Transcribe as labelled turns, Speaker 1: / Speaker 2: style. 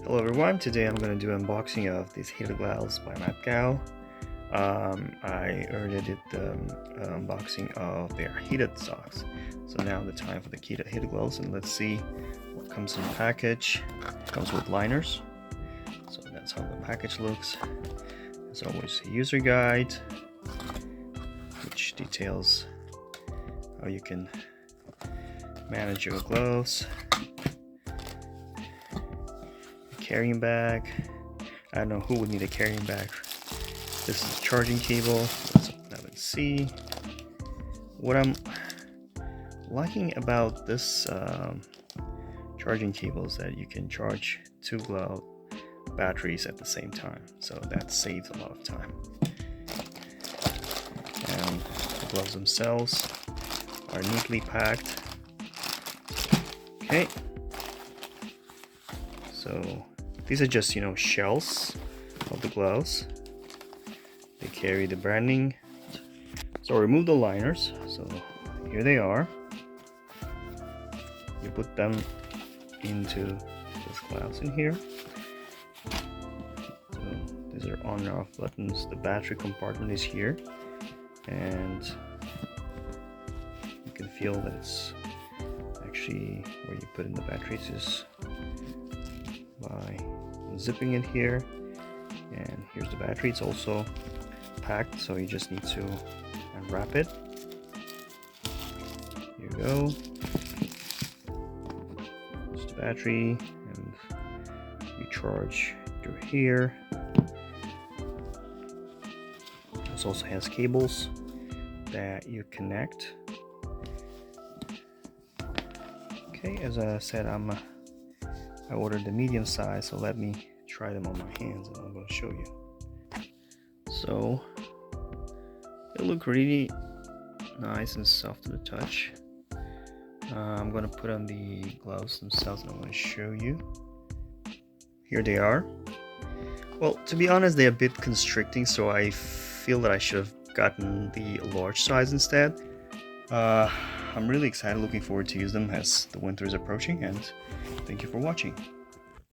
Speaker 1: Hello everyone, today I'm going to do unboxing of these heated gloves by MATKAO. I already did the unboxing of their heated socks, so now the time for the heated gloves, and let's see what comes in the package. It comes with liners, so that's how the package looks. There's always a user guide which details how you can manage your gloves. Carrying bag. I don't know who would need a carrying bag. This is a charging cable. Let's see. What I'm liking about this charging cable is that you can charge 2 glove batteries at the same time, so that saves a lot of time. And the gloves themselves are neatly packed. Okay, so these are just, shells of the gloves. They carry the branding. So remove the liners. So here they are. You put them into this glass in here. So these are on and off buttons. The battery compartment is here, and you can feel that it's actually where you put in the batteries is by zipping it here. And here's the battery. It's also packed, so you just need to unwrap it. Here you go. There's the battery, and you charge through here. This also has cables that you connect. Okay, as I said, I ordered the medium size, so let me try them on my hands and I'm going to show you. So they look really nice and soft to the touch. I'm going to put on the gloves themselves and I'm going to show you. Here they are. Well, to be honest, they're a bit constricting, so I feel that I should have gotten the large size instead. I'm really excited, looking forward to use them as the winter is approaching, and thank you for watching.